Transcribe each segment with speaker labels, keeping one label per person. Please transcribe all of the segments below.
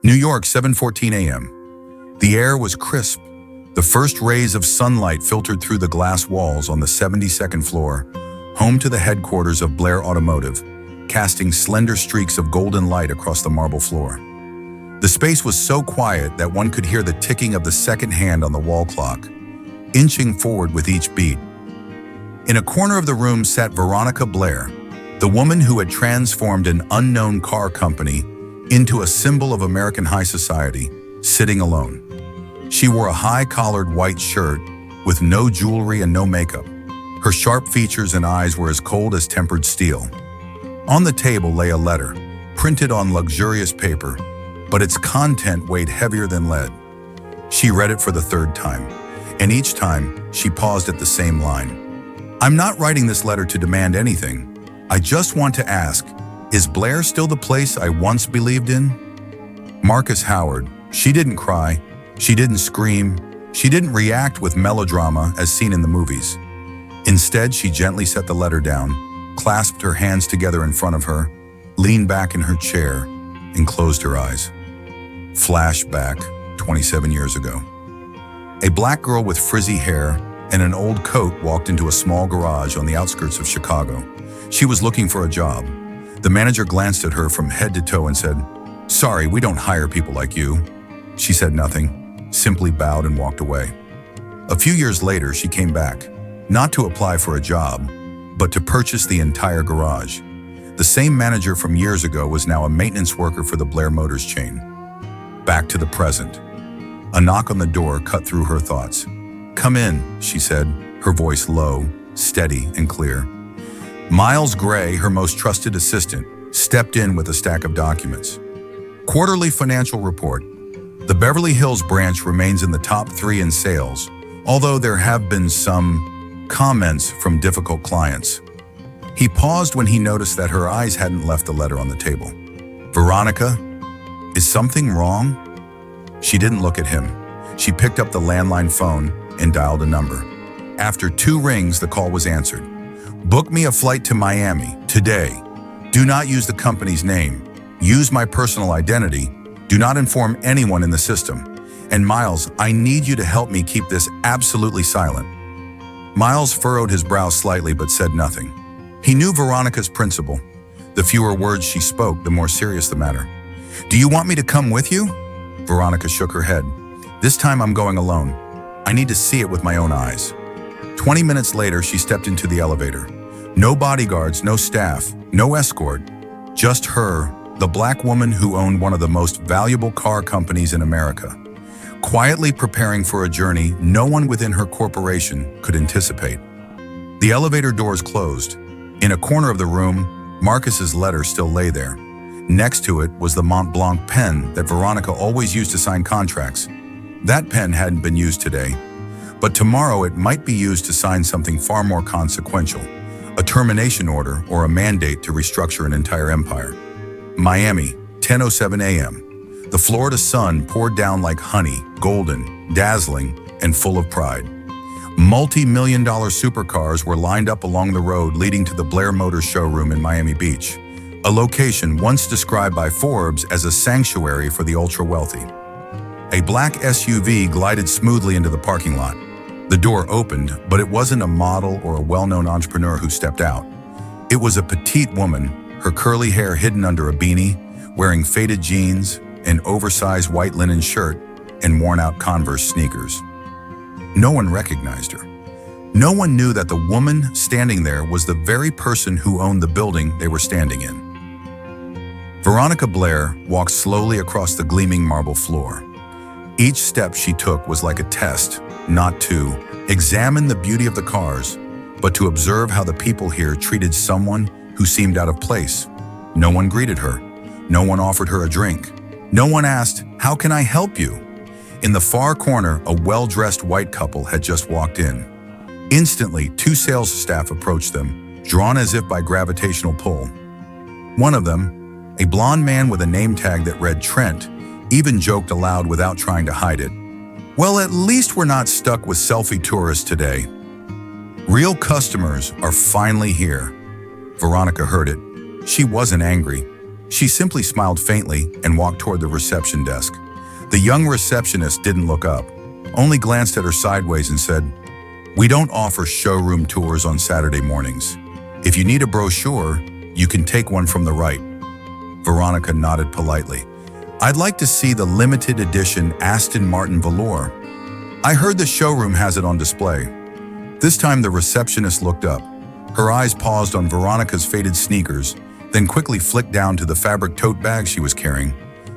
Speaker 1: New York, 7:14 a.m. The air was crisp. The first rays of sunlight filtered through the glass walls on the 72nd floor, home to the headquarters of Blair Automotive, casting slender streaks of golden light across the marble floor. The space was so quiet that one could hear the ticking of the second hand on the wall clock, inching forward with each beat. In a corner of the room sat Veronica Blair, the woman who had transformed an unknown car company into a symbol of American high society, sitting alone. She wore a high-collared white shirt with no jewelry and no makeup. Her sharp features and eyes were as cold as tempered steel. On the table lay a letter, printed on luxurious paper, but its content weighed heavier than lead. She read it for the third time, and each time she paused at the same line. "I'm not writing this letter to demand anything. I just want to ask, is Blair still the place I once believed in?" Marcus Howard. She didn't cry. She didn't scream. She didn't react with melodrama as seen in the movies. Instead, she gently set the letter down, clasped her hands together in front of her, leaned back in her chair, and closed her eyes. Flashback 27 years ago. A black girl with frizzy hair and an old coat walked into a small garage on the outskirts of Chicago. She was looking for a job. The manager glanced at her from head to toe and said, "Sorry, we don't hire people like you." She said nothing, simply bowed and walked away. A few years later, she came back, not to apply for a job, but to purchase the entire garage. The same manager from years ago was now a maintenance worker for the Blair Motors chain. Back to the present. A knock on the door cut through her thoughts. "Come in," she said, her voice low, steady, and clear. Miles Gray, her most trusted assistant, stepped in with a stack of documents. Quarterly financial report. The Beverly Hills branch remains in the top 3 in sales, although there have been some comments from difficult clients. He paused when he noticed that her eyes hadn't left the letter on the table. "Veronica, is something wrong?" She didn't look at him. She picked up the landline phone and dialed a number. After 2 rings, the call was answered. "Book me a flight to Miami, today. Do not use the company's name. Use my personal identity. Do not inform anyone in the system. And Miles, I need you to help me keep this absolutely silent." Miles furrowed his brow slightly but said nothing. He knew Veronica's principle. The fewer words she spoke, the more serious the matter. "Do you want me to come with you?" Veronica shook her head. "This time I'm going alone. I need to see it with my own eyes." 20 minutes later, she stepped into the elevator. No bodyguards, no staff, no escort. Just her, the black woman who owned one of the most valuable car companies in America, quietly preparing for a journey no one within her corporation could anticipate. The elevator doors closed. In a corner of the room, Marcus's letter still lay there. Next to it was the Mont Blanc pen that Veronica always used to sign contracts. That pen hadn't been used today, but tomorrow it might be used to sign something far more consequential, a termination order or a mandate to restructure an entire empire. Miami, 10:07 a.m. The Florida sun poured down like honey, golden, dazzling, and full of pride. Multi-million-dollar supercars were lined up along the road leading to the Blair Motors showroom in Miami Beach, a location once described by Forbes as a sanctuary for the ultra-wealthy. A black SUV glided smoothly into the parking lot. The door opened, but it wasn't a model or a well-known entrepreneur who stepped out. It was a petite woman, her curly hair hidden under a beanie, wearing faded jeans, an oversized white linen shirt, and worn-out Converse sneakers. No one recognized her. No one knew that the woman standing there was the very person who owned the building they were standing in. Veronica Blair walked slowly across the gleaming marble floor. Each step she took was like a test, not to examine the beauty of the cars, but to observe how the people here treated someone who seemed out of place. No one greeted her. No one offered her a drink. No one asked, "How can I help you?" In the far corner, a well-dressed white couple had just walked in. Instantly, 2 sales staff approached them, drawn as if by gravitational pull. One of them, a blond man with a name tag that read Trent, even joked aloud without trying to hide it. "Well, at least we're not stuck with selfie tourists today. Real customers are finally here." Veronica heard it. She wasn't angry. She simply smiled faintly and walked toward the reception desk. The young receptionist didn't look up, only glanced at her sideways and said, "We don't offer showroom tours on Saturday mornings. If you need a brochure, you can take one from the right." Veronica nodded politely. "I'd like to see the limited edition Aston Martin velour. I heard the showroom has it on display." This time the receptionist looked up. Her eyes paused on Veronica's faded sneakers, then quickly flicked down to the fabric tote bag she was carrying.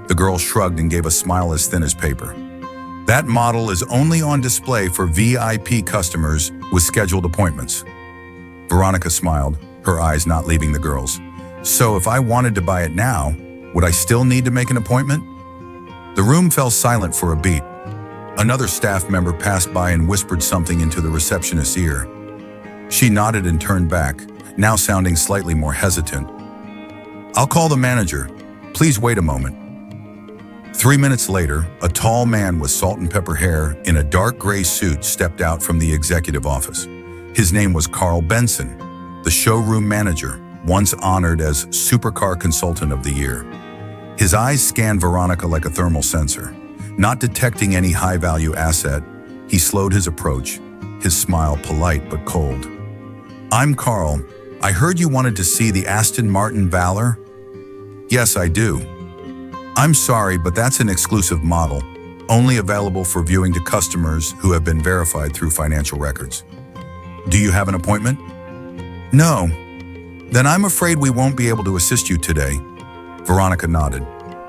Speaker 1: The girl shrugged and gave a smile as thin as paper. "That model is only on display for VIP customers with scheduled appointments." Veronica smiled, her eyes not leaving the girl's. "So if I wanted to buy it now, would I still need to make an appointment?" The room fell silent for a beat. Another staff member passed by and whispered something into the receptionist's ear. She nodded and turned back, now sounding slightly more hesitant. "I'll call the manager. Please wait a moment." 3 minutes later, a tall man with salt and pepper hair in a dark gray suit stepped out from the executive office. His name was Carl Benson, the showroom manager, once honored as Supercar Consultant of the Year. His eyes scanned Veronica like a thermal sensor. Not detecting any high-value asset, he slowed his approach, his smile polite but cold. "I'm Carl. I heard you wanted to see the Aston Martin Valor?" "Yes, I do. I'm sorry, but that's an exclusive model, only available for viewing to customers who have been verified through financial records." "Do you have an appointment?" "No." "Then I'm afraid we won't be able to assist you today." Veronica nodded,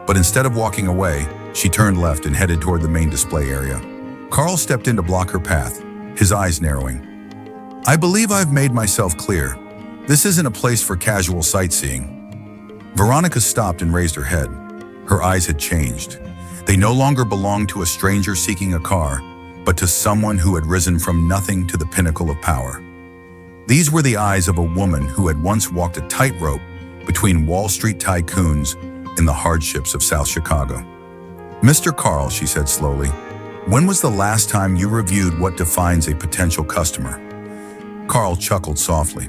Speaker 1: but instead of walking away, she turned left and headed toward the main display area. Carl stepped in to block her path, his eyes narrowing. "I believe I've made myself clear. This isn't a place for casual sightseeing." Veronica stopped and raised her head. Her eyes had changed. They no longer belonged to a stranger seeking a car, but to someone who had risen from nothing to the pinnacle of power. These were the eyes of a woman who had once walked a tightrope between Wall Street tycoons and the hardships of South Chicago. "Mr. Carl," she said slowly, "when was the last time you reviewed what defines a potential customer?" Carl chuckled softly.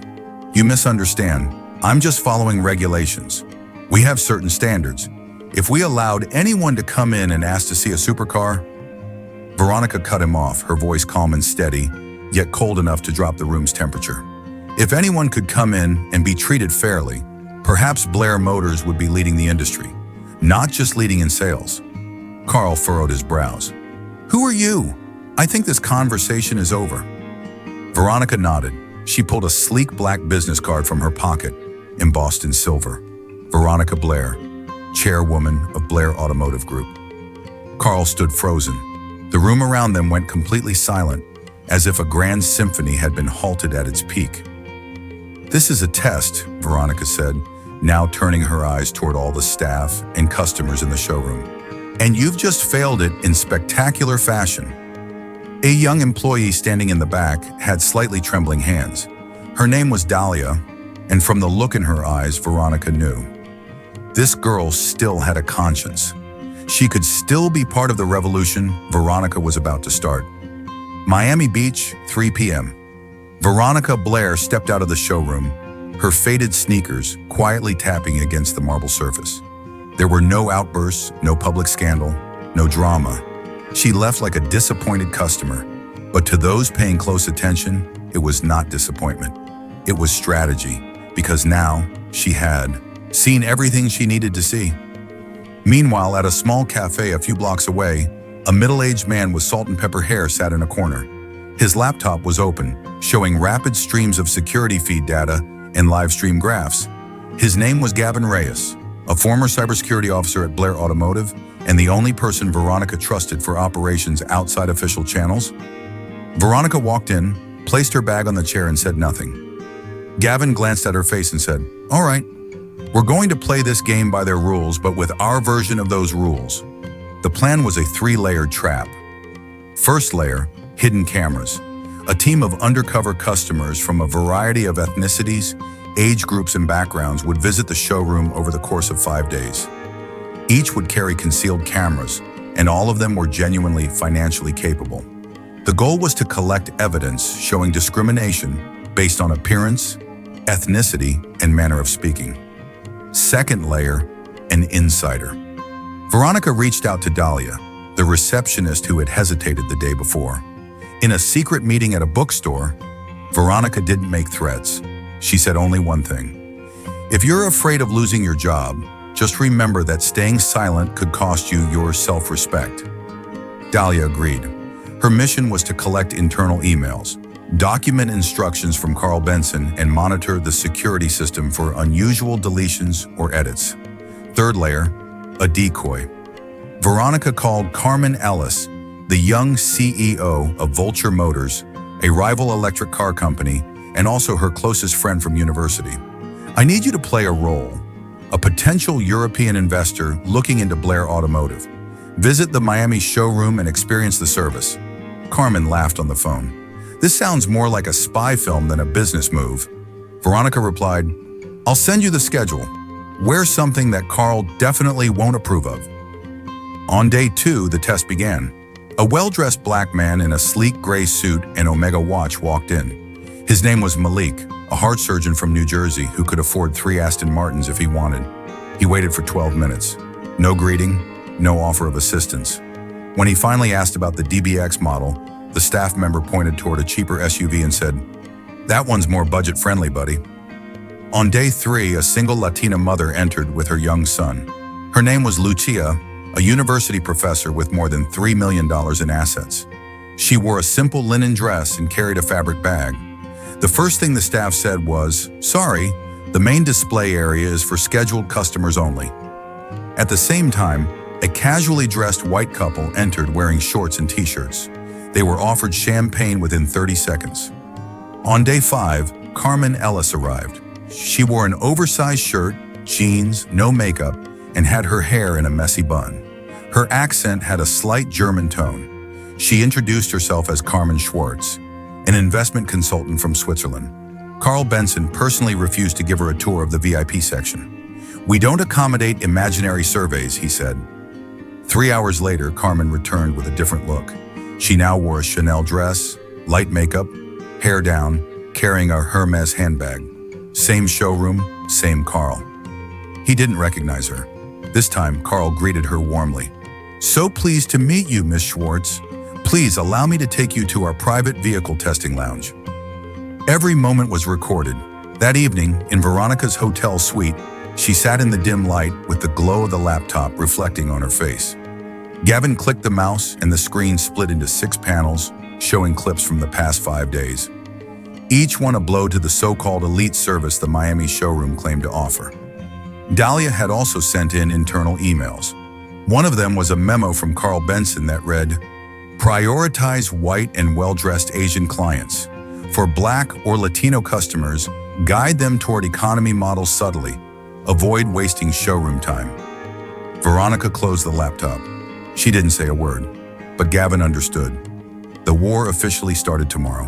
Speaker 1: "You misunderstand. I'm just following regulations. We have certain standards. If we allowed anyone to come in and ask to see a supercar..." Veronica cut him off, her voice calm and steady, yet cold enough to drop the room's temperature. "If anyone could come in and be treated fairly, perhaps Blair Motors would be leading the industry, not just leading in sales." Carl furrowed his brows. "Who are you? I think this conversation is over." Veronica nodded. She pulled a sleek black business card from her pocket, embossed in silver. Veronica Blair, chairwoman of Blair Automotive Group. Carl stood frozen. The room around them went completely silent, as if a grand symphony had been halted at its peak. "This is a test," Veronica said, now turning her eyes toward all the staff and customers in the showroom. "And you've just failed it in spectacular fashion." A young employee standing in the back had slightly trembling hands. Her name was Dahlia, and from the look in her eyes, Veronica knew. This girl still had a conscience. She could still be part of the revolution Veronica was about to start. Miami Beach, 3 p.m. Veronica Blair stepped out of the showroom, her faded sneakers quietly tapping against the marble surface. There were no outbursts, no public scandal, no drama. She left like a disappointed customer, but to those paying close attention, it was not disappointment. It was strategy, because now she had seen everything she needed to see. Meanwhile, at a small cafe a few blocks away, a middle-aged man with salt and pepper hair sat in a corner. His laptop was open, showing rapid streams of security feed data and live stream graphs. His name was Gavin Reyes, a former cybersecurity officer at Blair Automotive and the only person Veronica trusted for operations outside official channels. Veronica walked in, placed her bag on the chair and said nothing. Gavin glanced at her face and said, "All right, we're going to play this game by their rules, but with our version of those rules." The plan was a 3-layered trap. First layer, hidden cameras. A team of undercover customers from a variety of ethnicities, age groups, and backgrounds would visit the showroom over the course of 5 days. Each would carry concealed cameras, and all of them were genuinely financially capable. The goal was to collect evidence showing discrimination based on appearance, ethnicity, and manner of speaking. Second layer, an insider. Veronica reached out to Dahlia, the receptionist who had hesitated the day before. In a secret meeting at a bookstore, Veronica didn't make threats. She said only one thing. If you're afraid of losing your job, just remember that staying silent could cost you your self-respect. Dahlia agreed. Her mission was to collect internal emails, document instructions from Carl Benson, and monitor the security system for unusual deletions or edits. Third layer, a decoy. Veronica called Carmen Ellis, the young CEO of Vulture Motors, a rival electric car company, and also her closest friend from university. I need you to play a role, a potential European investor looking into Blair Automotive. Visit the Miami showroom and experience the service. Carmen laughed on the phone. This sounds more like a spy film than a business move. Veronica replied, I'll send you the schedule. Wear something that Carl definitely won't approve of. On day 2, the test began. A well-dressed black man in a sleek gray suit and Omega watch walked in. His name was Malik, a heart surgeon from New Jersey who could afford 3 Aston Martins if he wanted. He waited for 12 minutes. No greeting, no offer of assistance. When he finally asked about the DBX model, the staff member pointed toward a cheaper SUV and said, That one's more budget-friendly, buddy. On day 3, a single Latina mother entered with her young son. Her name was Lucia, a university professor with more than $3 million in assets. She wore a simple linen dress and carried a fabric bag. The first thing the staff said was, Sorry, the main display area is for scheduled customers only. At the same time, a casually dressed white couple entered wearing shorts and t-shirts. They were offered champagne within 30 seconds. On day 5, Carmen Ellis arrived. She wore an oversized shirt, jeans, no makeup, and had her hair in a messy bun. Her accent had a slight German tone. She introduced herself as Carmen Schwartz, an investment consultant from Switzerland. Carl Benson personally refused to give her a tour of the VIP section. We don't accommodate imaginary surveys, he said. 3 hours later, Carmen returned with a different look. She now wore a Chanel dress, light makeup, hair down, carrying a Hermes handbag. Same showroom, same Carl. He didn't recognize her. This time, Carl greeted her warmly. So pleased to meet you, Miss Schwartz. Please allow me to take you to our private vehicle testing lounge. Every moment was recorded. That evening, in Veronica's hotel suite, she sat in the dim light with the glow of the laptop reflecting on her face. Gavin clicked the mouse and the screen split into 6 panels, showing clips from the past 5 days. Each one a blow to the so-called elite service the Miami showroom claimed to offer. Dahlia had also sent in internal emails. One of them was a memo from Carl Benson that read, Prioritize white and well-dressed Asian clients. For Black or Latino customers, guide them toward economy models subtly. Avoid wasting showroom time. Veronica closed the laptop. She didn't say a word, but Gavin understood. The war officially started tomorrow.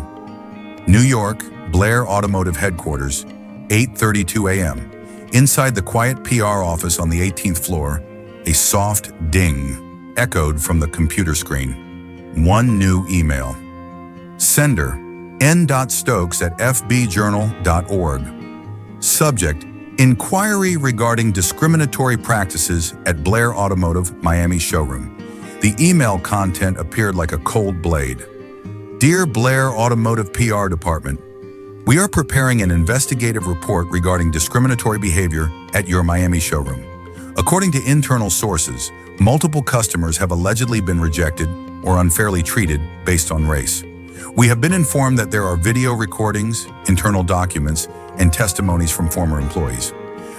Speaker 1: New York, Blair Automotive headquarters, 8:32 a.m. Inside the quiet PR office on the 18th floor, a soft ding echoed from the computer screen. One new email. Sender, n.stokes@fbjournal.org. Subject, Inquiry regarding discriminatory practices at Blair Automotive Miami showroom. The email content appeared like a cold blade. Dear Blair Automotive PR Department, we are preparing an investigative report regarding discriminatory behavior at your Miami showroom. According to internal sources, multiple customers have allegedly been rejected or unfairly treated based on race. We have been informed that there are video recordings, internal documents, and testimonies from former employees.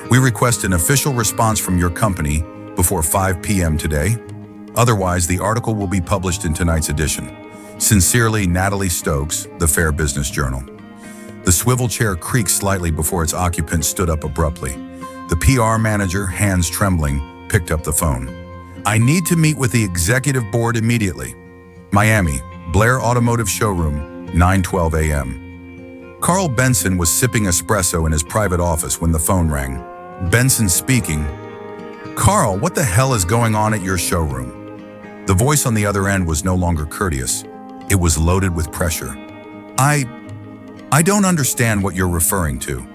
Speaker 1: We request an official response from your company before 5 p.m. today. Otherwise, the article will be published in tonight's edition. Sincerely, Natalie Stokes, The Fair Business Journal. The swivel chair creaked slightly before its occupant stood up abruptly. The PR manager, hands trembling, picked up the phone. I need to meet with the executive board immediately. Miami, Blair Automotive Showroom, 9:12 a.m. Carl Benson was sipping espresso in his private office when the phone rang. Benson speaking. Carl, what the hell is going on at your showroom? The voice on the other end was no longer courteous. It was loaded with pressure. I don't understand what you're referring to.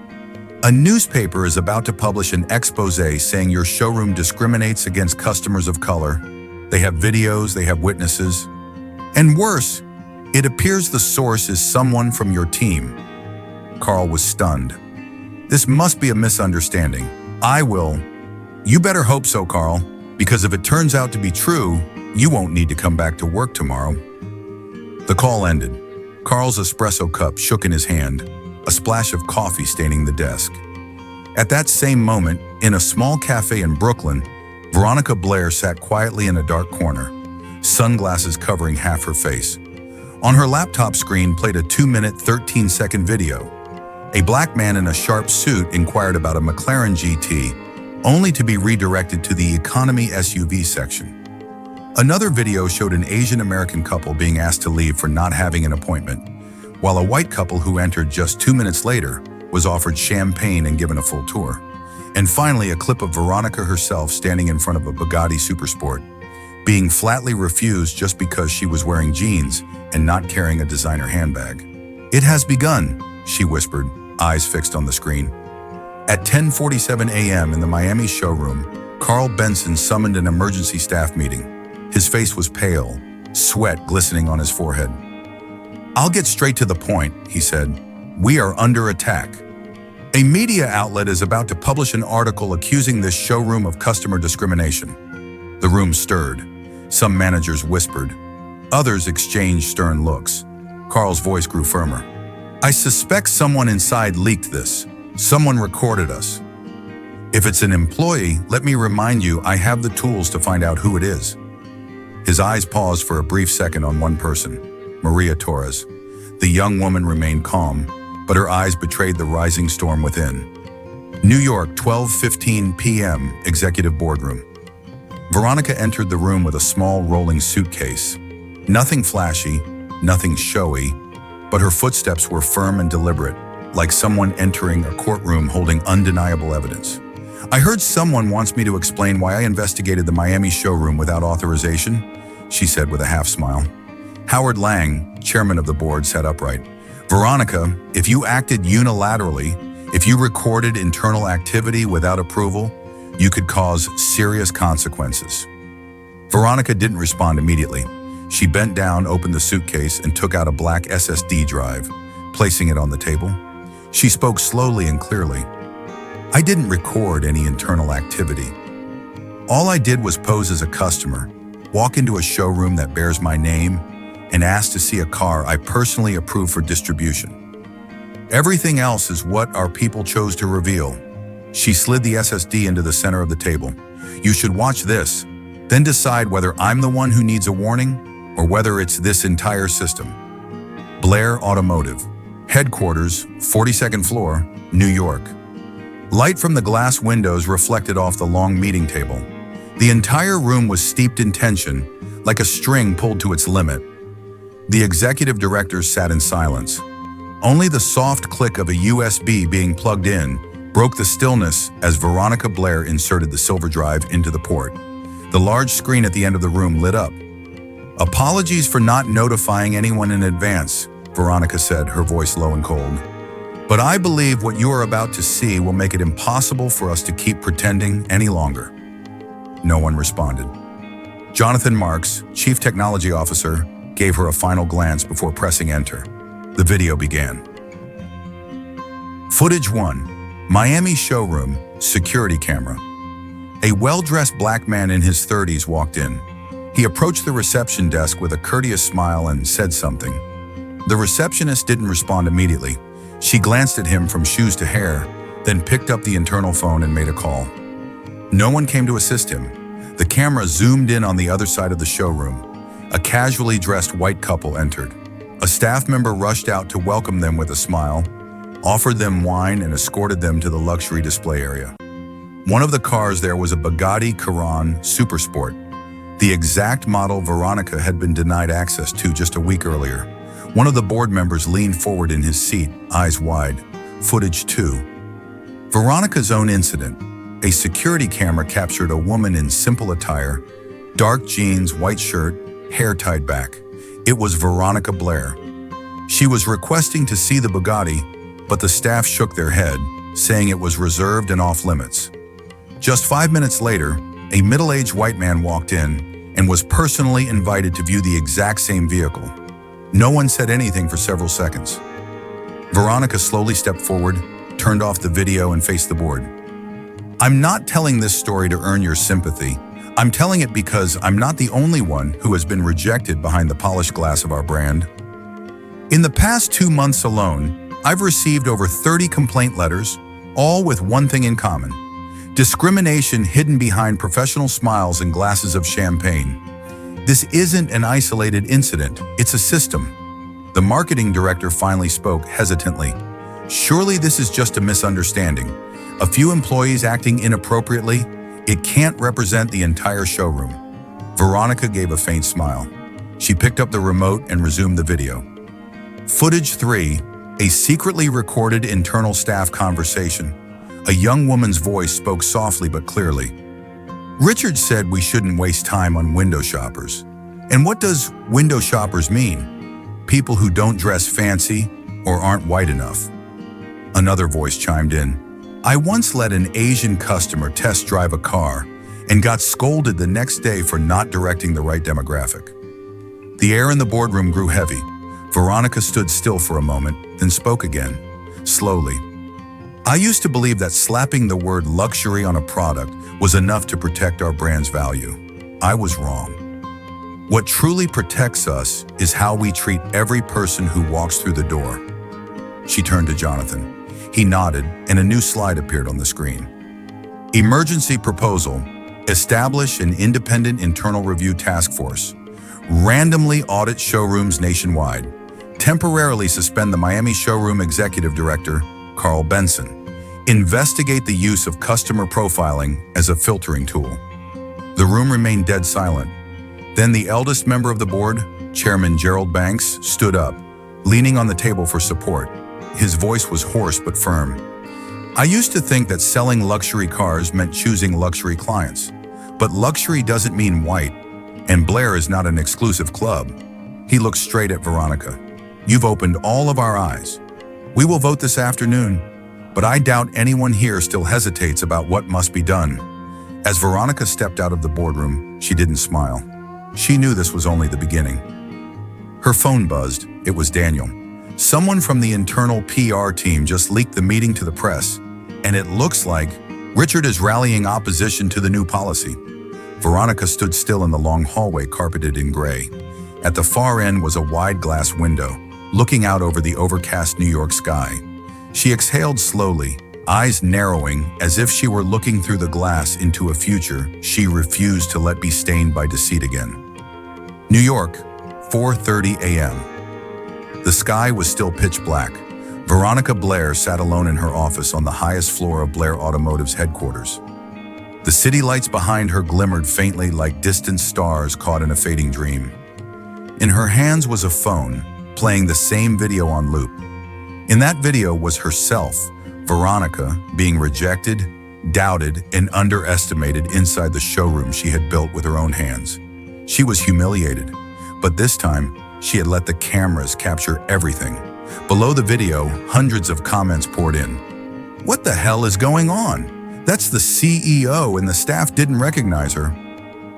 Speaker 1: A newspaper is about to publish an expose saying your showroom discriminates against customers of color. They have videos, they have witnesses. And worse, it appears the source is someone from your team. Carl was stunned. This must be a misunderstanding. You better hope so, Carl, because if it turns out to be true, you won't need to come back to work tomorrow. The call ended. Carl's espresso cup shook in his hand, a splash of coffee staining the desk. At that same moment, in a small cafe in Brooklyn, Veronica Blair sat quietly in a dark corner, sunglasses covering half her face. On her laptop screen played a 2-minute, 13-second video. A black man in a sharp suit inquired about a McLaren GT, only to be redirected to the economy SUV section. Another video showed an Asian American couple being asked to leave for not having an appointment, while a white couple who entered just 2 minutes later was offered champagne and given a full tour. And finally, a clip of Veronica herself standing in front of a Bugatti Supersport, being flatly refused just because she was wearing jeans and not carrying a designer handbag. "It has begun," she whispered, eyes fixed on the screen. At 10:47 a.m. in the Miami showroom, Carl Benson summoned an emergency staff meeting. His face was pale, sweat glistening on his forehead. "I'll get straight to the point," he said. "We are under attack. A media outlet is about to publish an article accusing this showroom of customer discrimination." The room stirred. Some managers whispered. Others exchanged stern looks. Carl's voice grew firmer. "I suspect someone inside leaked this. Someone recorded us. If it's an employee, let me remind you I have the tools to find out who it is." His eyes paused for a brief second on one person, Maria Torres. The young woman remained calm, but her eyes betrayed the rising storm within. New York, 12:15 p.m., executive boardroom. Veronica entered the room with a small rolling suitcase. Nothing flashy, nothing showy, but her footsteps were firm and deliberate, like someone entering a courtroom holding undeniable evidence. "I heard someone wants me to explain why I investigated the Miami showroom without authorization," she said with a half smile. Howard Lang, chairman of the board, sat upright. "Veronica, if you acted unilaterally, if you recorded internal activity without approval, you could cause serious consequences." Veronica didn't respond immediately. She bent down, opened the suitcase, and took out a black SSD drive, placing it on the table. She spoke slowly and clearly. "I didn't record any internal activity. All I did was pose as a customer, walk into a showroom that bears my name, and ask to see a car I personally approve for distribution. Everything else is what our people chose to reveal." She slid the SSD into the center of the table. "You should watch this, then decide whether I'm the one who needs a warning or whether it's this entire system." Blair Automotive, headquarters, 42nd floor, New York. Light from the glass windows reflected off the long meeting table. The entire room was steeped in tension, like a string pulled to its limit. The executive directors sat in silence. Only the soft click of a USB being plugged in broke the stillness as Veronica Blair inserted the silver drive into the port. The large screen at the end of the room lit up. "Apologies for not notifying anyone in advance," Veronica said, her voice low and cold. "But I believe what you are about to see will make it impossible for us to keep pretending any longer." No one responded. Jonathan Marks, Chief Technology Officer, gave her a final glance before pressing enter. The video began. Footage 1. Miami showroom, security camera. A well-dressed black man in his 30s walked in. He approached the reception desk with a courteous smile and said something. The receptionist didn't respond immediately. She glanced at him from shoes to hair, then picked up the internal phone and made a call. No one came to assist him. The camera zoomed in on the other side of the showroom. A casually dressed white couple entered. A staff member rushed out to welcome them with a smile, offered them wine, and escorted them to the luxury display area. One of the cars there was a Bugatti Chiron Supersport, the exact model Veronica had been denied access to just a week earlier. One of the board members leaned forward in his seat, eyes wide. Footage 2. Veronica's own incident. A security camera captured a woman in simple attire, dark jeans, white shirt, hair tied back. It was Veronica Blair. She was requesting to see the Bugatti, but the staff shook their head, saying it was reserved and off limits. Just 5 minutes later, a middle-aged white man walked in and was personally invited to view the exact same vehicle. No one said anything for several seconds. Veronica slowly stepped forward, turned off the video, and faced the board. I'm not telling this story to earn your sympathy. I'm telling it because I'm not the only one who has been rejected behind the polished glass of our brand. In the past 2 months alone, I've received over 30 complaint letters, all with one thing in common: discrimination hidden behind professional smiles and glasses of champagne. This isn't an isolated incident, it's a system. The marketing director finally spoke hesitantly. Surely this is just a misunderstanding. A few employees acting inappropriately. It can't represent the entire showroom. Veronica gave a faint smile. She picked up the remote and resumed the video. Footage 3, a secretly recorded internal staff conversation. A young woman's voice spoke softly but clearly. Richard said we shouldn't waste time on window shoppers. And what does window shoppers mean? People who don't dress fancy or aren't white enough. Another voice chimed in. I once let an Asian customer test drive a car and got scolded the next day for not directing the right demographic. The air in the boardroom grew heavy. Veronica stood still for a moment, then spoke again, slowly. I used to believe that slapping the word luxury on a product was enough to protect our brand's value. I was wrong. What truly protects us is how we treat every person who walks through the door. She turned to Jonathan. He nodded, and a new slide appeared on the screen. Emergency proposal. Establish an independent internal review task force. Randomly audit showrooms nationwide. Temporarily suspend the Miami showroom executive director, Carl Benson. Investigate the use of customer profiling as a filtering tool. The room remained dead silent. Then the eldest member of the board, Chairman Gerald Banks, stood up, leaning on the table for support. His voice was hoarse but firm. I used to think that selling luxury cars meant choosing luxury clients. But luxury doesn't mean white, and Blair is not an exclusive club. He looked straight at Veronica. You've opened all of our eyes. We will vote this afternoon, but I doubt anyone here still hesitates about what must be done. As Veronica stepped out of the boardroom, she didn't smile. She knew this was only the beginning. Her phone buzzed. It was Daniel. Someone from the internal PR team just leaked the meeting to the press, and it looks like Richard is rallying opposition to the new policy. Veronica stood still in the long hallway carpeted in gray. At the far end was a wide glass window, looking out over the overcast New York sky. She exhaled slowly, eyes narrowing as if she were looking through the glass into a future she refused to let be stained by deceit again. New York, 4:30 a.m. The sky was still pitch black. Veronica Blair sat alone in her office on the highest floor of Blair Automotive's headquarters. The city lights behind her glimmered faintly like distant stars caught in a fading dream. In her hands was a phone, playing the same video on loop. In that video was herself, Veronica, being rejected, doubted, and underestimated inside the showroom she had built with her own hands. She was humiliated, but this time, she had let the cameras capture everything. Below the video, hundreds of comments poured in. What the hell is going on? That's the CEO, and the staff didn't recognize her.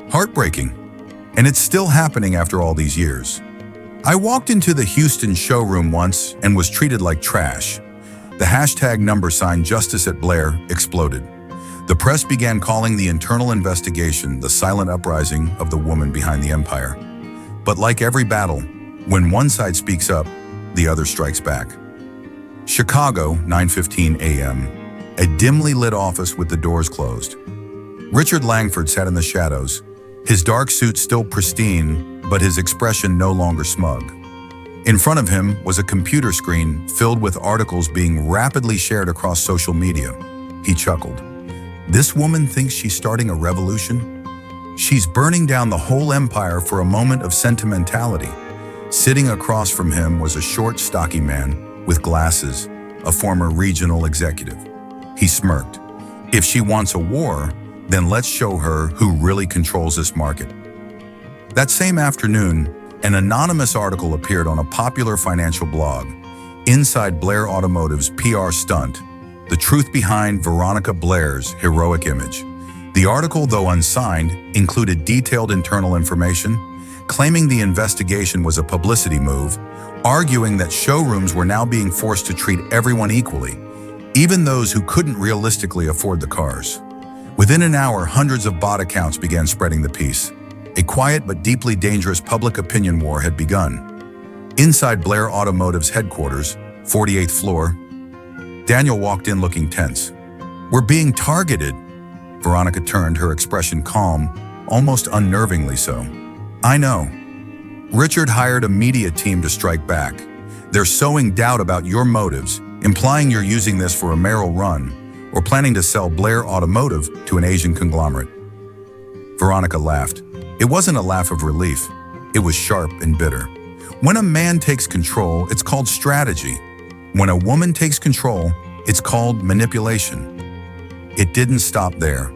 Speaker 1: Heartbreaking. And it's still happening after all these years. I walked into the Houston showroom once and was treated like trash. The hashtag number sign Justice at Blair exploded. The press began calling the internal investigation the silent uprising of the woman behind the empire. But like every battle, when one side speaks up, the other strikes back. Chicago, 9:15 a.m. A dimly lit office with the doors closed. Richard Langford sat in the shadows, his dark suit still pristine, but his expression no longer smug. In front of him was a computer screen filled with articles being rapidly shared across social media. He chuckled. This woman thinks she's starting a revolution? She's burning down the whole empire for a moment of sentimentality. Sitting across from him was a short, stocky man with glasses, a former regional executive. He smirked. If she wants a war, then let's show her who really controls this market. That same afternoon, an anonymous article appeared on a popular financial blog. Inside Blair Automotive's PR stunt, The truth behind Veronica Blair's heroic image. The article, though unsigned, included detailed internal information, claiming the investigation was a publicity move, arguing that showrooms were now being forced to treat everyone equally, even those who couldn't realistically afford the cars. Within an hour, hundreds of bot accounts began spreading the piece. A quiet but deeply dangerous public opinion war had begun. Inside Blair Automotive's headquarters, 48th floor, Daniel walked in looking tense. "We're being targeted." Veronica turned, her expression calm, almost unnervingly so. "I know. Richard hired a media team to strike back. They're sowing doubt about your motives, implying you're using this for a mayoral run or planning to sell Blair Automotive to an Asian conglomerate." Veronica laughed. It wasn't a laugh of relief. It was sharp and bitter. When a man takes control, it's called strategy. When a woman takes control, it's called manipulation. It didn't stop there.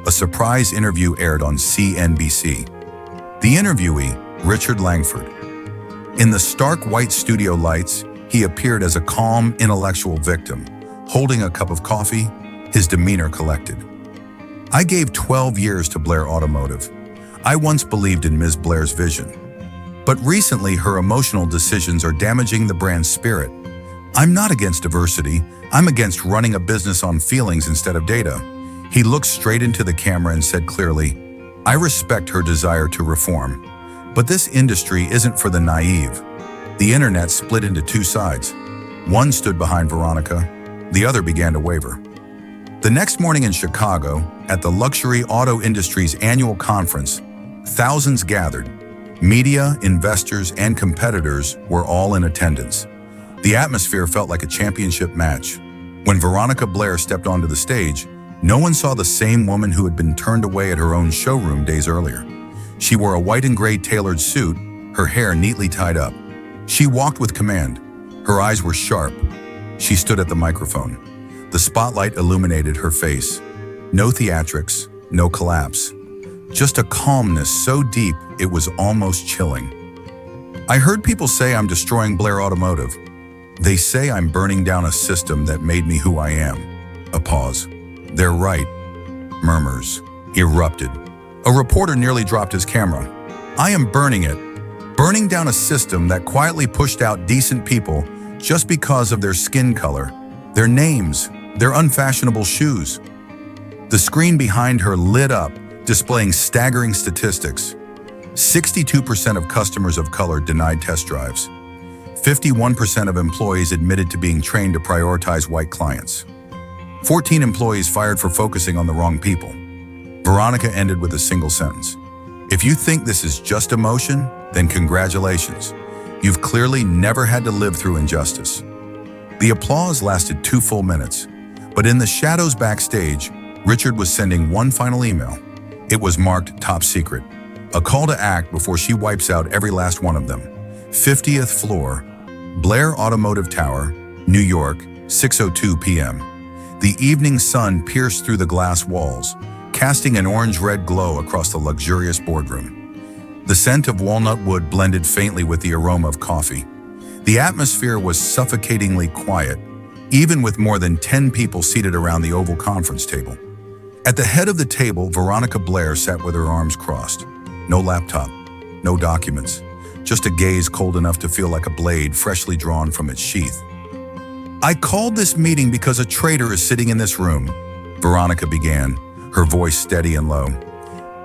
Speaker 1: A surprise interview aired on CNBC. The interviewee, Richard Langford. In the stark white studio lights, he appeared as a calm, intellectual victim, holding a cup of coffee, his demeanor collected. "I gave 12 years to Blair Automotive. I once believed in Ms. Blair's vision. But recently, her emotional decisions are damaging the brand's spirit. I'm not against diversity. I'm against running a business on feelings instead of data." He looked straight into the camera and said clearly, "I respect her desire to reform. But this industry isn't for the naive." The internet split into two sides. One stood behind Veronica, the other began to waver. The next morning in Chicago, at the luxury auto industry's annual conference, thousands gathered. Media, investors, and competitors were all in attendance. The atmosphere felt like a championship match. When Veronica Blair stepped onto the stage, no one saw the same woman who had been turned away at her own showroom days earlier. She wore a white and gray tailored suit, her hair neatly tied up. She walked with command. Her eyes were sharp. She stood at the microphone. The spotlight illuminated her face. No theatrics, no collapse. Just a calmness so deep it was almost chilling. "I heard people say I'm destroying Blair Automotive. They say I'm burning down a system that made me who I am." A pause. "They're right." Murmurs erupted. A reporter nearly dropped his camera. "I am burning it. Burning down a system that quietly pushed out decent people just because of their skin color, their names, their unfashionable shoes." The screen behind her lit up, displaying staggering statistics. 62% of customers of color denied test drives. 51% of employees admitted to being trained to prioritize white clients. 14 employees fired for focusing on the wrong people. Veronica ended with a single sentence. "If you think this is just emotion, then congratulations. You've clearly never had to live through injustice." The applause lasted 2 full minutes, but in the shadows backstage, Richard was sending one final email. It was marked top secret, a call to act before she wipes out every last one of them. 50th floor, Blair Automotive Tower, New York, 6:02 p.m. The evening sun pierced through the glass walls, casting an orange-red glow across the luxurious boardroom. The scent of walnut wood blended faintly with the aroma of coffee. The atmosphere was suffocatingly quiet, even with more than 10 people seated around the oval conference table. At the head of the table, Veronica Blair sat with her arms crossed. No laptop, no documents, just a gaze cold enough to feel like a blade freshly drawn from its sheath. "I called this meeting because a traitor is sitting in this room," Veronica began, her voice steady and low.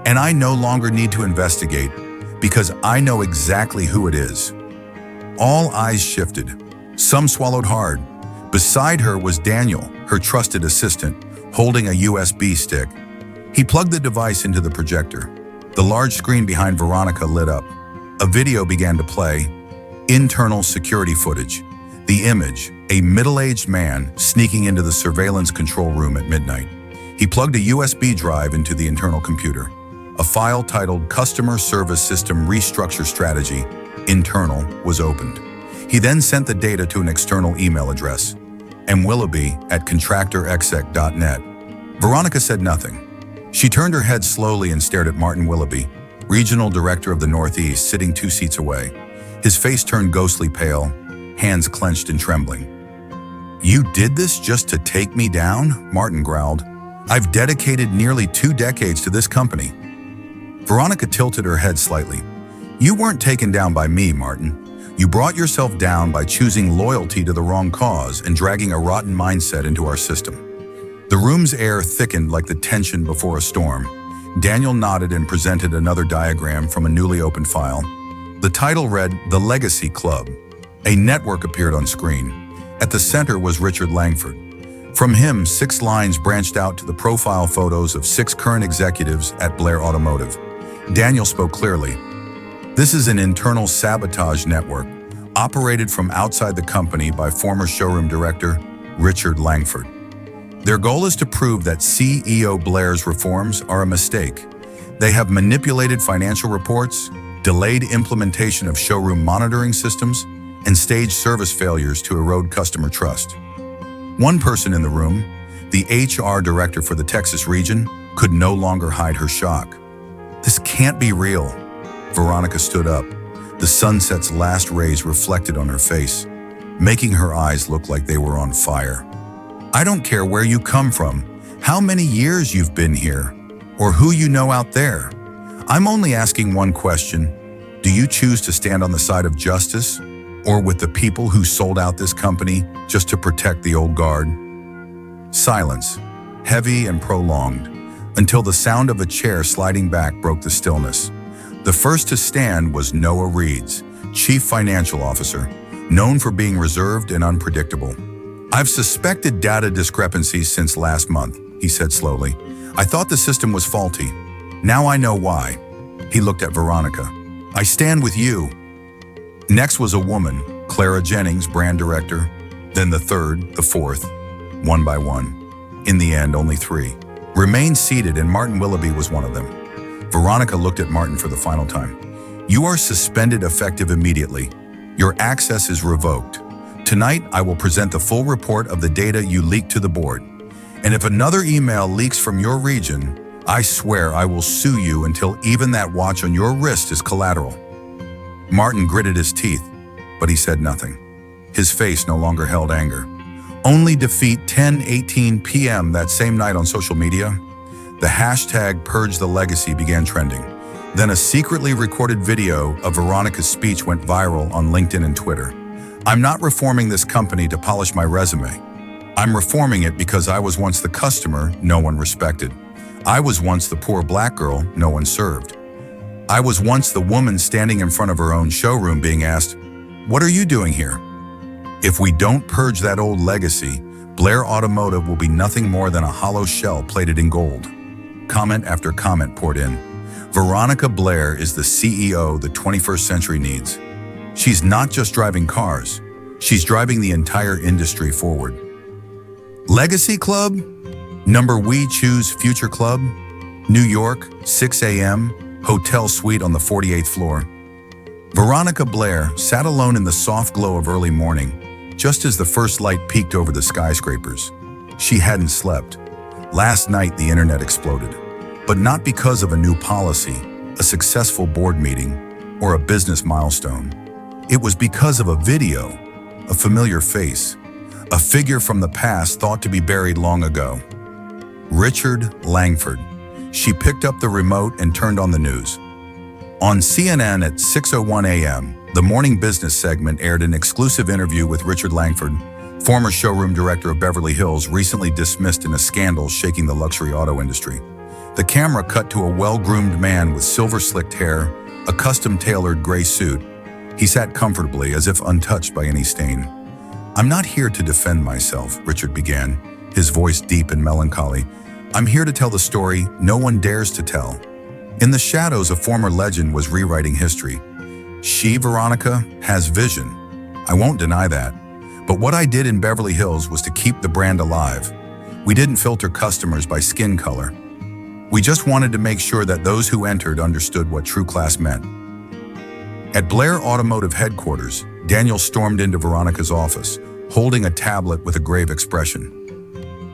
Speaker 1: "And I no longer need to investigate, because I know exactly who it is." All eyes shifted. Some swallowed hard. Beside her was Daniel, her trusted assistant, holding a USB stick. He plugged the device into the projector. The large screen behind Veronica lit up. A video began to play. Internal security footage. The image, a middle-aged man sneaking into the surveillance control room at midnight. He plugged a USB drive into the internal computer. A file titled Customer Service System Restructure Strategy, Internal, was opened. He then sent the data to an external email address, mwilloughby@contractorexec.net. Veronica said nothing. She turned her head slowly and stared at Martin Willoughby, regional director of the Northeast, sitting 2 seats away. His face turned ghostly pale, hands clenched and trembling. "You did this just to take me down?" Martin growled. "I've dedicated nearly 2 decades to this company." Veronica tilted her head slightly. "You weren't taken down by me, Martin. You brought yourself down by choosing loyalty to the wrong cause and dragging a rotten mindset into our system." The room's air thickened like the tension before a storm. Daniel nodded and presented another diagram from a newly opened file. The title read, "The Legacy Club." A network appeared on screen. At the center was Richard Langford. From him, 6 lines branched out to the profile photos of 6 current executives at Blair Automotive. Daniel spoke clearly. "This is an internal sabotage network, operated from outside the company by former showroom director Richard Langford. Their goal is to prove that CEO Blair's reforms are a mistake. They have manipulated financial reports, delayed implementation of showroom monitoring systems, and staged service failures to erode customer trust." One person in the room, the HR director for the Texas region, could no longer hide her shock. "This can't be real." Veronica stood up. The sunset's last rays reflected on her face, making her eyes look like they were on fire. "I don't care where you come from, how many years you've been here, or who you know out there. I'm only asking one question. Do you choose to stand on the side of justice, or with the people who sold out this company just to protect the old guard?" Silence, heavy and prolonged, until the sound of a chair sliding back broke the stillness. The first to stand was Noah Reeds, Chief Financial Officer, known for being reserved and unpredictable. "I've suspected data discrepancies since last month," he said slowly. "I thought the system was faulty. Now I know why." He looked at Veronica. "I stand with you." Next was a woman, Clara Jennings, brand director, then the third, the fourth, one by one. In the end, only 3 remained seated, and Martin Willoughby was one of them. Veronica looked at Martin for the final time. "You are suspended effective immediately. Your access is revoked. Tonight, I will present the full report of the data you leaked to the board. And if another email leaks from your region, I swear I will sue you until even that watch on your wrist is collateral." Martin gritted his teeth, but he said nothing. His face no longer held anger. Only defeat. 10:18 p.m. that same night on social media, the hashtag Purge the Legacy began trending. Then a secretly recorded video of Veronica's speech went viral on LinkedIn and Twitter. "I'm not reforming this company to polish my resume. I'm reforming it because I was once the customer no one respected. I was once the poor black girl no one served. I was once the woman standing in front of her own showroom being asked, 'What are you doing here?' If we don't purge that old legacy, Blair Automotive will be nothing more than a hollow shell plated in gold." Comment after comment poured in. Veronica Blair is the CEO the 21st century needs. She's not just driving cars, she's driving the entire industry forward. Legacy Club? Number We Choose Future Club? New York, 6 a.m., hotel suite on the 48th floor. Veronica Blair sat alone in the soft glow of early morning, just as the first light peeked over the skyscrapers. She hadn't slept. Last night the internet exploded, but not because of a new policy, a successful board meeting, or a business milestone. It was because of a video, a familiar face, a figure from the past thought to be buried long ago. Richard Langford. She picked up the remote and turned on the news. On CNN at 6:01 a.m., the morning business segment aired an exclusive interview with Richard Langford, former showroom director of Beverly Hills, recently dismissed in a scandal shaking the luxury auto industry. The camera cut to a well-groomed man with silver-slicked hair, a custom-tailored gray suit. He sat comfortably, as if untouched by any stain. "I'm not here to defend myself," Richard began, his voice deep and melancholy. "I'm here to tell the story no one dares to tell." In the shadows, a former legend was rewriting history. She, Veronica, has vision. I won't deny that. But what I did in Beverly Hills was to keep the brand alive. We didn't filter customers by skin color. We just wanted to make sure that those who entered understood what true class meant. At Blair Automotive headquarters, Daniel stormed into Veronica's office, holding a tablet with a grave expression.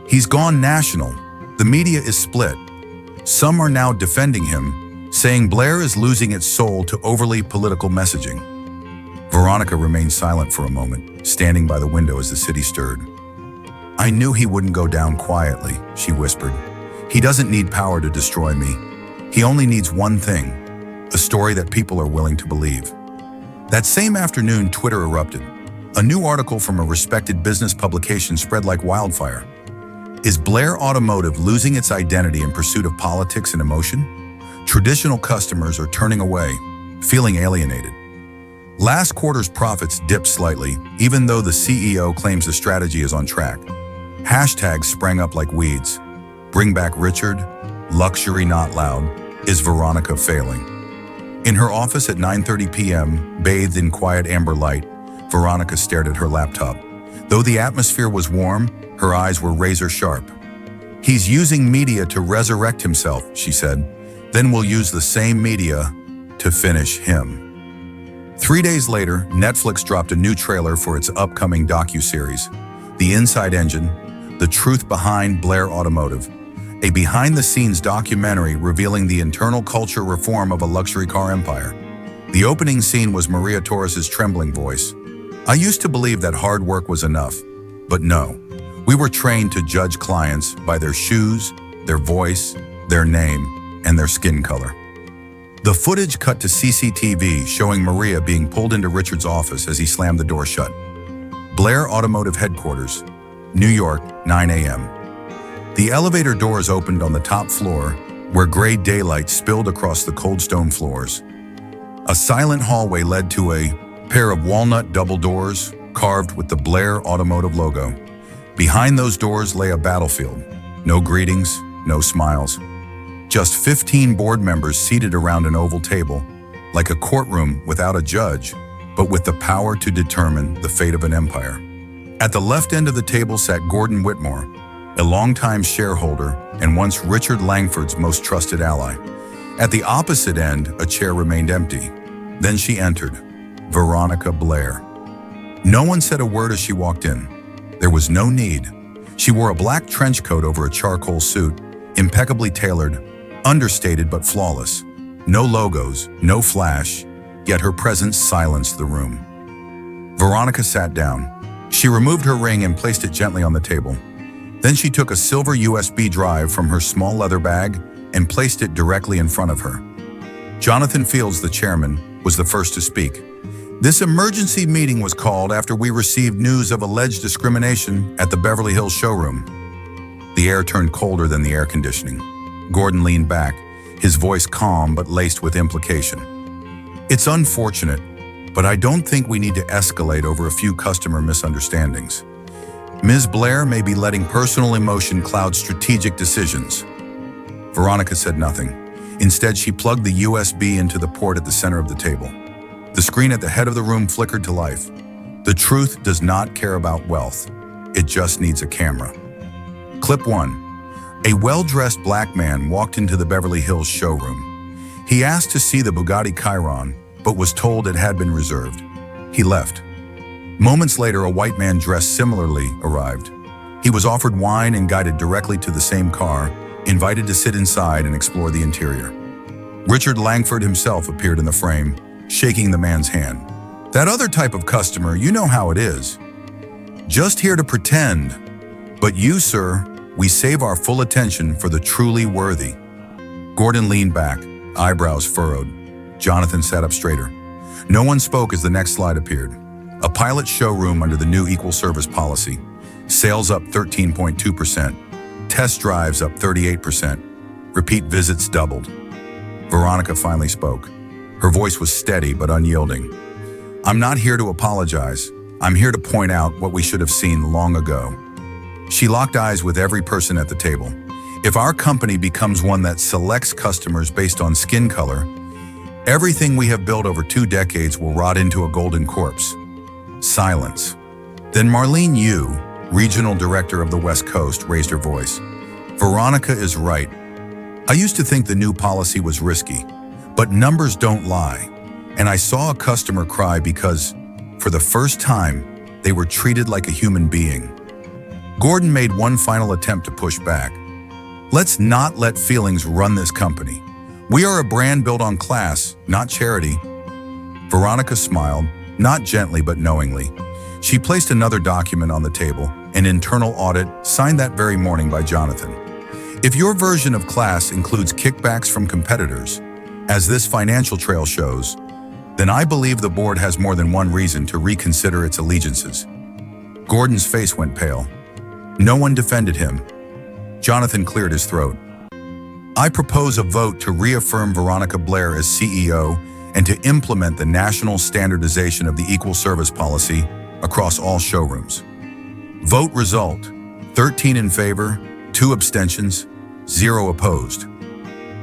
Speaker 1: "He's gone national. The media is split. Some are now defending him, saying Blair is losing its soul to overly political messaging." Veronica remained silent for a moment, standing by the window as the city stirred. I knew he wouldn't go down quietly, she whispered. He doesn't need power to destroy me. He only needs one thing, a story that people are willing to believe. That same afternoon, Twitter erupted. A new article from a respected business publication spread like wildfire. Is Blair Automotive losing its identity in pursuit of politics and emotion? Traditional customers are turning away, feeling alienated. Last quarter's profits dipped slightly, even though the CEO claims the strategy is on track. Hashtags sprang up like weeds. Bring back Richard, luxury not loud, is Veronica failing? In her office at 9:30 p.m., bathed in quiet amber light, Veronica stared at her laptop. Though the atmosphere was warm, her eyes were razor sharp. He's using media to resurrect himself, she said. Then we'll use the same media to finish him. 3 days later, Netflix dropped a new trailer for its upcoming docuseries, The Inside Engine, The Truth Behind Blair Automotive, a behind-the-scenes documentary revealing the internal culture reform of a luxury car empire. The opening scene was Maria Torres's trembling voice. I used to believe that hard work was enough, but no. We were trained to judge clients by their shoes, their voice, their name, and their skin color. The footage cut to CCTV showing Maria being pulled into Richard's office as he slammed the door shut. Blair Automotive Headquarters, New York, 9 a.m. The elevator doors opened on the top floor, where gray daylight spilled across the cold stone floors. A silent hallway led to a pair of walnut double doors carved with the Blair Automotive logo. Behind those doors lay a battlefield. No greetings, no smiles. Just 15 board members seated around an oval table, like a courtroom without a judge, but with the power to determine the fate of an empire. At the left end of the table sat Gordon Whitmore, a longtime shareholder and once Richard Langford's most trusted ally. At the opposite end, a chair remained empty. Then she entered, Veronica Blair. No one said a word as she walked in. There was no need. She wore a black trench coat over a charcoal suit, impeccably tailored, understated but flawless. No logos, no flash, yet her presence silenced the room. Veronica sat down. She removed her ring and placed it gently on the table. Then she took a silver USB drive from her small leather bag and placed it directly in front of her. Jonathan Fields, the chairman, was the first to speak. This emergency meeting was called after we received news of alleged discrimination at the Beverly Hills showroom. The air turned colder than the air conditioning. Gordon leaned back, his voice calm but laced with implication. It's unfortunate, but I don't think we need to escalate over a few customer misunderstandings. Ms. Blair may be letting personal emotion cloud strategic decisions. Veronica said nothing. Instead, she plugged the USB into the port at the center of the table. The screen at the head of the room flickered to life. The truth does not care about wealth. It just needs a camera. Clip 1. A well-dressed black man walked into the Beverly Hills showroom. He asked to see the Bugatti Chiron, but was told it had been reserved. He left. Moments later, a white man dressed similarly arrived. He was offered wine and guided directly to the same car, invited to sit inside and explore the interior. Richard Langford himself appeared in the frame, shaking the man's hand. That other type of customer, you know how it is. Just here to pretend. But you, sir, we save our full attention for the truly worthy. Gordon leaned back, eyebrows furrowed. Jonathan sat up straighter. No one spoke as the next slide appeared. A pilot showroom under the new equal service policy. Sales up 13.2%. Test drives up 38%. Repeat visits doubled. Veronica finally spoke. Her voice was steady but unyielding. I'm not here to apologize. I'm here to point out what we should have seen long ago. She locked eyes with every person at the table. If our company becomes one that selects customers based on skin color, everything we have built over 2 decades will rot into a golden corpse. Silence. Then Marlene Yu, regional director of the West Coast, raised her voice. Veronica is right. I used to think the new policy was risky, but numbers don't lie. And I saw a customer cry because, for the first time, they were treated like a human being. Gordon made one final attempt to push back. Let's not let feelings run this company. We are a brand built on class, not charity. Veronica smiled, not gently but knowingly. She placed another document on the table, an internal audit signed that very morning by Jonathan. If your version of class includes kickbacks from competitors, as this financial trail shows, then I believe the board has more than one reason to reconsider its allegiances. Gordon's face went pale. No one defended him. Jonathan cleared his throat. I propose a vote to reaffirm Veronica Blair as CEO and to implement the national standardization of the equal service policy across all showrooms. Vote result: 13 in favor, 2 abstentions, 0 opposed.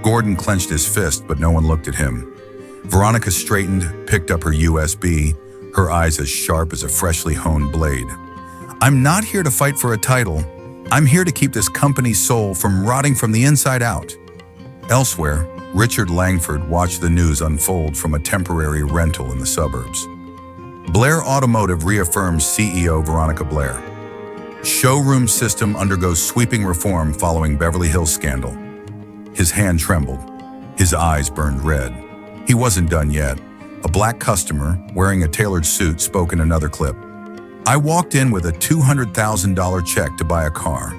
Speaker 1: Gordon clenched his fist, but no one looked at him. Veronica straightened, picked up her USB, her eyes as sharp as a freshly honed blade. I'm not here to fight for a title. I'm here to keep this company's soul from rotting from the inside out. Elsewhere, Richard Langford watched the news unfold from a temporary rental in the suburbs. Blair Automotive reaffirms CEO Veronica Blair. Showroom system undergoes sweeping reform following Beverly Hills scandal. His hand trembled. His eyes burned red. He wasn't done yet. A black customer, wearing a tailored suit, spoke in another clip. I walked in with a $200,000 check to buy a car.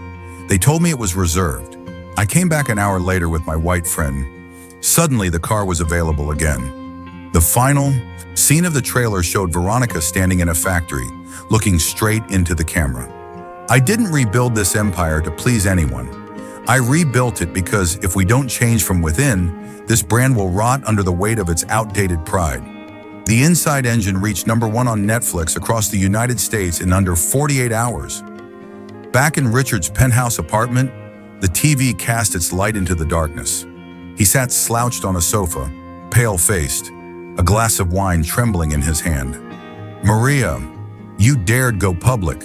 Speaker 1: They told me it was reserved. I came back an hour later with my white friend. Suddenly, the car was available again. The final scene of the trailer showed Veronica standing in a factory, looking straight into the camera. I didn't rebuild this empire to please anyone. I rebuilt it because if we don't change from within, this brand will rot under the weight of its outdated pride. The Inside Engine reached #1 on Netflix across the United States in under 48 hours. Back in Richard's penthouse apartment, the TV cast its light into the darkness. He sat slouched on a sofa, pale-faced, a glass of wine trembling in his hand. Maria, you dared go public.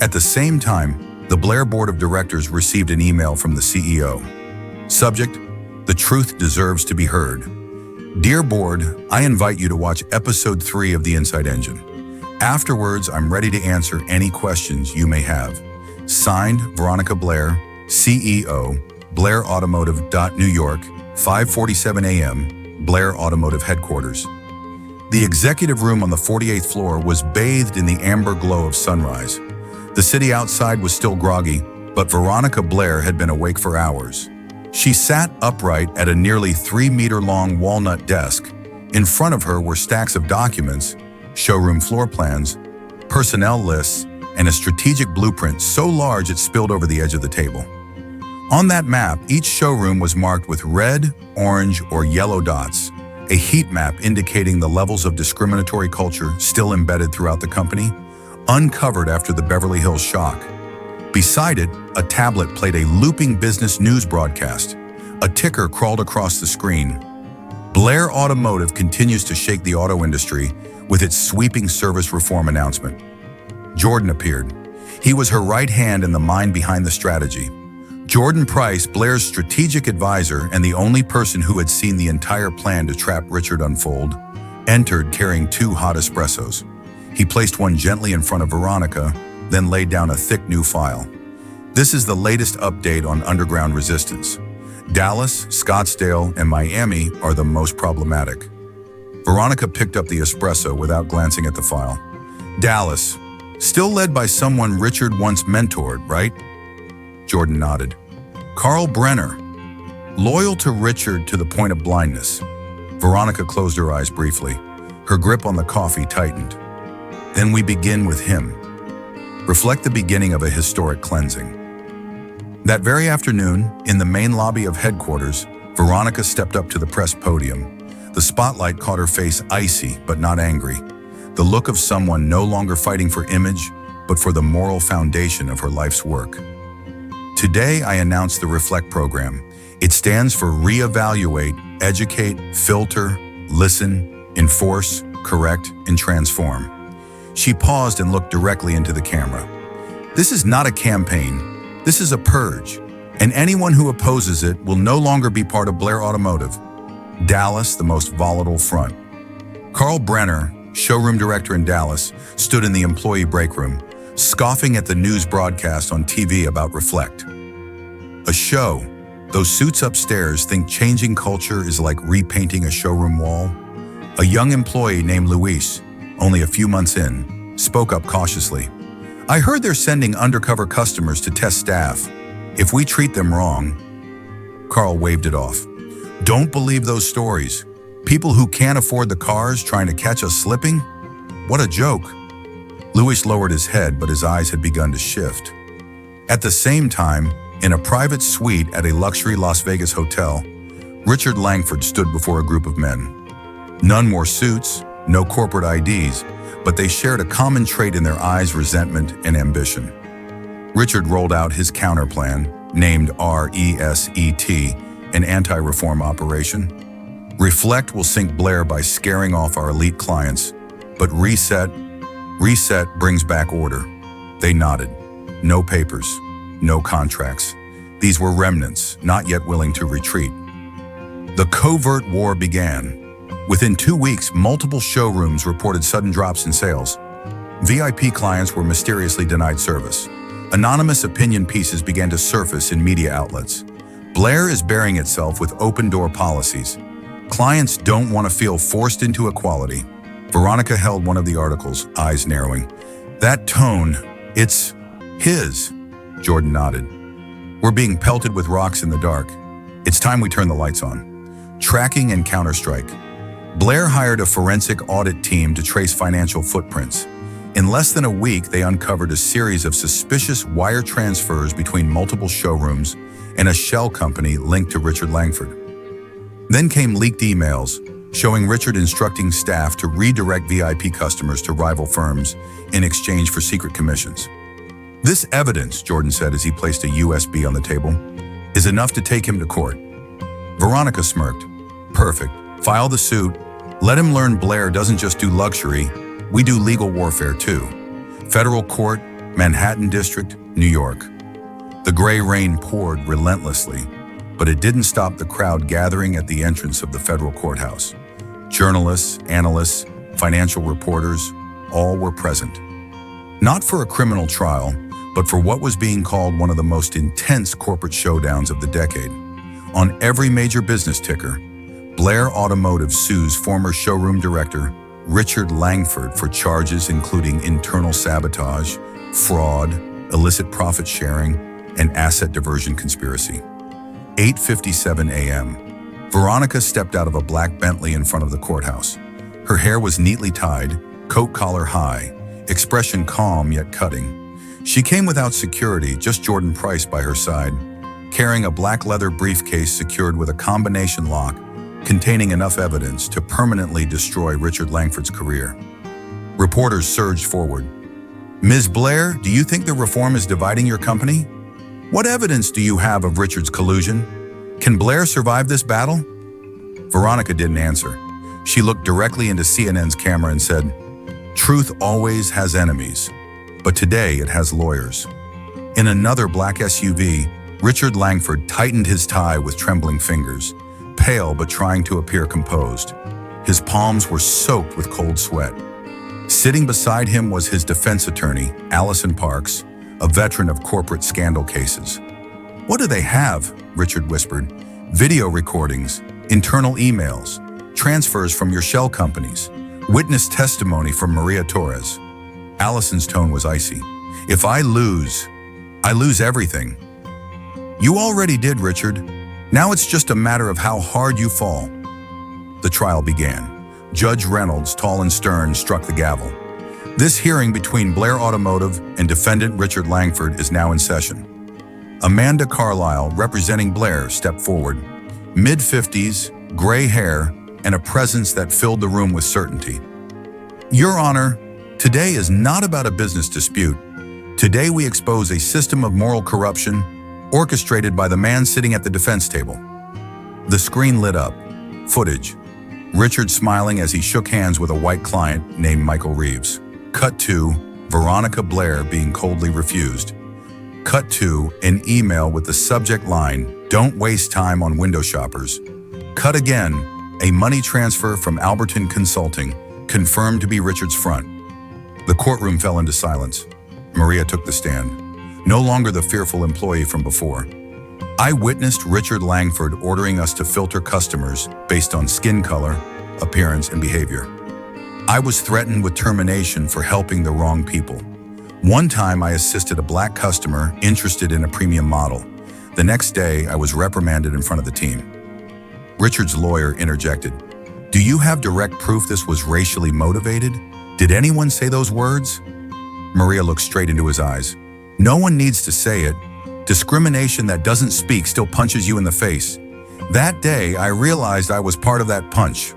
Speaker 1: At the same time, the Blair Board of Directors received an email from the CEO. Subject: The truth deserves to be heard. Dear Board, I invite you to watch episode 3 of The Inside Engine. Afterwards, I'm ready to answer any questions you may have. Signed, Veronica Blair, CEO, Blair Automotive. New York, 5:47 a.m., Blair Automotive headquarters. The executive room on the 48th floor was bathed in the amber glow of sunrise. The city outside was still groggy, but Veronica Blair had been awake for hours. She sat upright at a nearly 3-meter-long walnut desk. In front of her were stacks of documents, showroom floor plans, personnel lists, and a strategic blueprint so large it spilled over the edge of the table. On that map, each showroom was marked with red, orange, or yellow dots, a heat map indicating the levels of discriminatory culture still embedded throughout the company, uncovered after the Beverly Hills shock. Beside it, a tablet played a looping business news broadcast. A ticker crawled across the screen. Blair Automotive continues to shake the auto industry with its sweeping service reform announcement. Jordan appeared. He was her right hand and the mind behind the strategy. Jordan Price, Blair's strategic advisor and the only person who had seen the entire plan to trap Richard unfold, entered carrying 2 hot espressos. He placed one gently in front of Veronica, then laid down a thick new file. This is the latest update on underground resistance. Dallas, Scottsdale, and Miami are the most problematic. Veronica picked up the espresso without glancing at the file. Dallas, still led by someone Richard once mentored, right? Jordan nodded. Carl Brenner, loyal to Richard to the point of blindness. Veronica closed her eyes briefly. Her grip on the coffee tightened. Then we begin with him. Reflect the beginning of a historic cleansing. That very afternoon, in the main lobby of headquarters, Veronica stepped up to the press podium. The spotlight caught her face icy but not angry, the look of someone no longer fighting for image, but for the moral foundation of her life's work. Today, I announce the Reflect program. It stands for Reevaluate, Educate, Filter, Listen, Enforce, Correct, and Transform. She paused and looked directly into the camera. This is not a campaign. This is a purge, and anyone who opposes it will no longer be part of Blair Automotive. Dallas, the most volatile front. Carl Brenner, showroom director in Dallas, stood in the employee break room, scoffing at the news broadcast on TV about Reflect. A show. Those suits upstairs think changing culture is like repainting a showroom wall. A young employee named Luis, only a few months in, spoke up cautiously. I heard they're sending undercover customers to test staff. If we treat them wrong, Carl waved it off. Don't believe those stories. People who can't afford the cars trying to catch us slipping? What a joke. Louis lowered his head, but his eyes had begun to shift. At the same time, in a private suite at a luxury Las Vegas hotel, Richard Langford stood before a group of men. None wore suits, no corporate IDs, but they shared a common trait in their eyes: resentment and ambition. Richard rolled out his counterplan, named RESET, an anti-reform operation. Reflect will sink Blair by scaring off our elite clients, but reset brings back order. They nodded. No papers, no contracts. These were remnants, not yet willing to retreat. The covert war began. Within 2 weeks, multiple showrooms reported sudden drops in sales. VIP clients were mysteriously denied service. Anonymous opinion pieces began to surface in media outlets. Blair is burying itself with open-door policies. Clients don't want to feel forced into equality. Veronica held one of the articles, eyes narrowing. That tone, it's his. Jordan nodded. We're being pelted with rocks in the dark. It's time we turn the lights on. Tracking and counterstrike. Blair hired a forensic audit team to trace financial footprints. In less than a week, they uncovered a series of suspicious wire transfers between multiple showrooms and a shell company linked to Richard Langford. Then came leaked emails showing Richard instructing staff to redirect VIP customers to rival firms in exchange for secret commissions. This evidence, Jordan said as he placed a USB on the table, is enough to take him to court. Veronica smirked. Perfect. File the suit. Let him learn Blair doesn't just do luxury, we do legal warfare too. Federal Court, Manhattan District, New York. The gray rain poured relentlessly, but it didn't stop the crowd gathering at the entrance of the federal courthouse. Journalists, analysts, financial reporters, all were present. Not for a criminal trial, but for what was being called one of the most intense corporate showdowns of the decade. On every major business ticker, Blair Automotive sues former showroom director Richard Langford for charges including internal sabotage, fraud, illicit profit sharing, and asset diversion conspiracy. 8:57 a.m. Veronica stepped out of a black Bentley in front of the courthouse. Her hair was neatly tied, coat collar high, expression calm yet cutting. She came without security, just Jordan Price by her side, carrying a black leather briefcase secured with a combination lock containing enough evidence to permanently destroy Richard Langford's career. Reporters surged forward. Ms. Blair, do you think the reform is dividing your company? What evidence do you have of Richard's collusion? Can Blair survive this battle? Veronica didn't answer. She looked directly into CNN's camera and said, Truth always has enemies, but today it has lawyers. In another black SUV, Richard Langford tightened his tie with trembling fingers, pale but trying to appear composed. His palms were soaked with cold sweat. Sitting beside him was his defense attorney, Allison Parks, a veteran of corporate scandal cases. What do they have? Richard whispered. Video recordings, internal emails, transfers from your shell companies, witness testimony from Maria Torres. Allison's tone was icy. If I lose everything. You already did, Richard. Now it's just a matter of how hard you fall. The trial began. Judge Reynolds, tall and stern, struck the gavel. This hearing between Blair Automotive and defendant Richard Langford is now in session. Amanda Carlisle, representing Blair, stepped forward. Mid-50s, gray hair, and a presence that filled the room with certainty. Your Honor, today is not about a business dispute. Today we expose a system of moral corruption orchestrated by the man sitting at the defense table. The screen lit up. Footage. Richard smiling as he shook hands with a white client named Michael Reeves. Cut to Veronica Blair being coldly refused. Cut to an email with the subject line, Don't waste time on window shoppers. Cut again, a money transfer from Alberton Consulting, confirmed to be Richard's front. The courtroom fell into silence. Maria took the stand. No longer the fearful employee from before. I witnessed Richard Langford ordering us to filter customers based on skin color, appearance, and behavior. I was threatened with termination for helping the wrong people. One time I assisted a black customer interested in a premium model. The next day, I was reprimanded in front of the team. Richard's lawyer interjected, "Do you have direct proof this was racially motivated? Did anyone say those words?" Maria looked straight into his eyes. "No one needs to say it. Discrimination that doesn't speak still punches you in the face." That day, I realized I was part of that punch.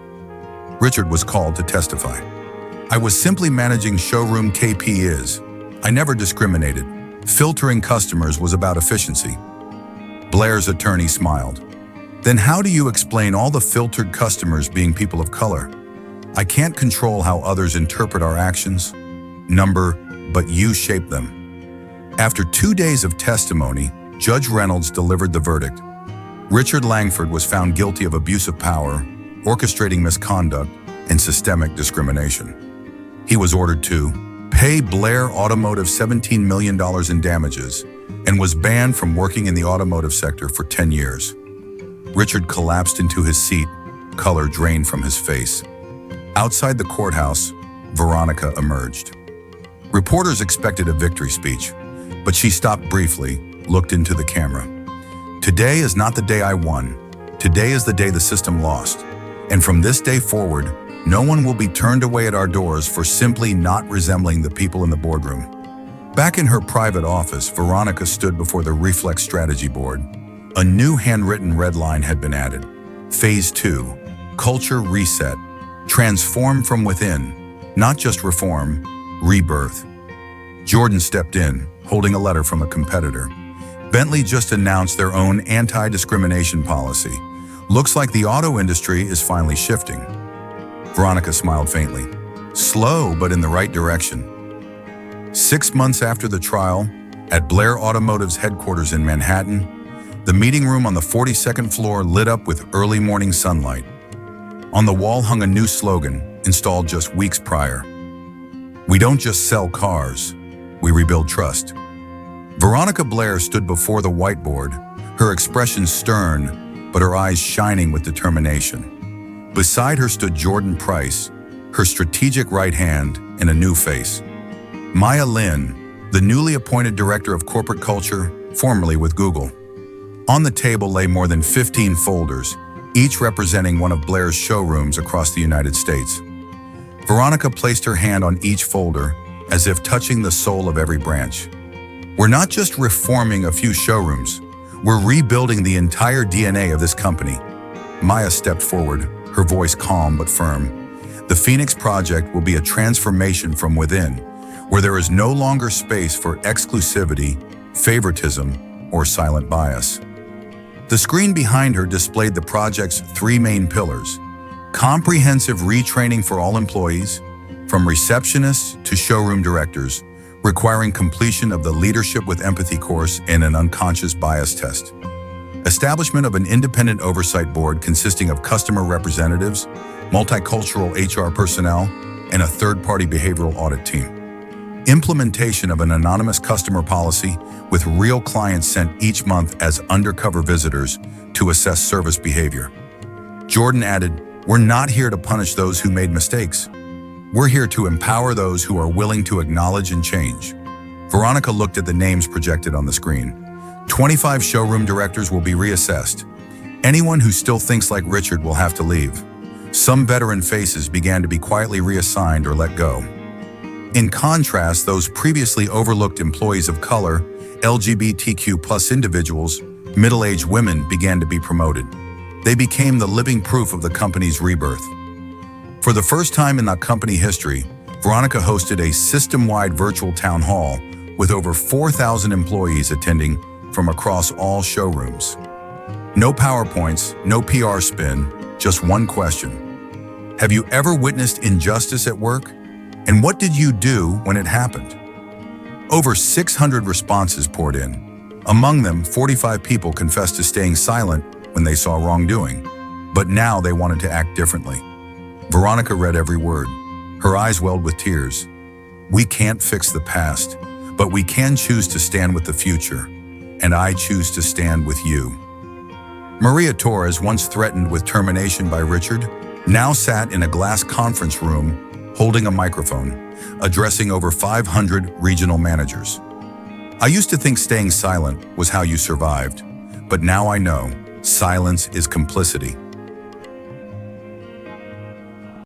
Speaker 1: Richard was called to testify. "I was simply managing showroom KPIs. I never discriminated. Filtering customers was about efficiency." Blair's attorney smiled. "Then how do you explain all the filtered customers being people of color?" "I can't control how others interpret our actions, but you shape them." After 2 days of testimony, Judge Reynolds delivered the verdict. Richard Langford was found guilty of abuse of power, orchestrating misconduct, and systemic discrimination. He was ordered to pay Blair Automotive $17 million in damages and was banned from working in the automotive sector for 10 years. Richard collapsed into his seat, color drained from his face. Outside the courthouse, Veronica emerged. Reporters expected a victory speech, but she stopped briefly, looked into the camera. "Today is not the day I won. Today is the day the system lost. And from this day forward, no one will be turned away at our doors for simply not resembling the people in the boardroom." Back in her private office, Veronica stood before the Reflex Strategy Board. A new handwritten red line had been added. Phase 2, Culture Reset. Transform from within, not just reform, rebirth. Jordan stepped in, holding a letter from a competitor. Bentley just announced their own anti-discrimination policy. Looks like the auto industry is finally shifting. Veronica smiled faintly. Slow, but in the right direction. 6 months after the trial, at Blair Automotive's headquarters in Manhattan, the meeting room on the 42nd floor lit up with early morning sunlight. On the wall hung a new slogan, installed just weeks prior. "We don't just sell cars, we rebuild trust." Veronica Blair stood before the whiteboard, her expression stern, but her eyes shining with determination. Beside her stood Jordan Price, her strategic right hand and a new face. Maya Lin, the newly appointed director of corporate culture, formerly with Google. On the table lay more than 15 folders, each representing one of Blair's showrooms across the United States. Veronica placed her hand on each folder, as if touching the soul of every branch. "We're not just reforming a few showrooms, we're rebuilding the entire DNA of this company." Maya stepped forward, her voice calm but firm. "The Phoenix Project will be a transformation from within, where there is no longer space for exclusivity, favoritism, or silent bias." The screen behind her displayed the project's 3 main pillars: comprehensive retraining for all employees, from receptionists to showroom directors, requiring completion of the Leadership with Empathy course and an unconscious bias test. Establishment of an independent oversight board consisting of customer representatives, multicultural HR personnel, and a third-party behavioral audit team. Implementation of an anonymous customer policy with real clients sent each month as undercover visitors to assess service behavior. Jordan added, "We're not here to punish those who made mistakes. We're here to empower those who are willing to acknowledge and change." Veronica looked at the names projected on the screen. 25 showroom directors will be reassessed. Anyone who still thinks like Richard will have to leave. Some veteran faces began to be quietly reassigned or let go. In contrast, those previously overlooked employees of color, LGBTQ+ individuals, middle-aged women began to be promoted. They became the living proof of the company's rebirth. For the first time in that company history, Veronica hosted a system-wide virtual town hall with over 4,000 employees attending from across all showrooms. No PowerPoints, no PR spin, just one question. Have you ever witnessed injustice at work? And what did you do when it happened? Over 600 responses poured in. Among them, 45 people confessed to staying silent when they saw wrongdoing, but now they wanted to act differently. Veronica read every word. Her eyes welled with tears. "We can't fix the past, but we can choose to stand with the future, and I choose to stand with you." Maria Torres, once threatened with termination by Richard, now sat in a glass conference room holding a microphone, addressing over 500 regional managers. I used to think staying silent was how you survived, but now I know silence is complicity.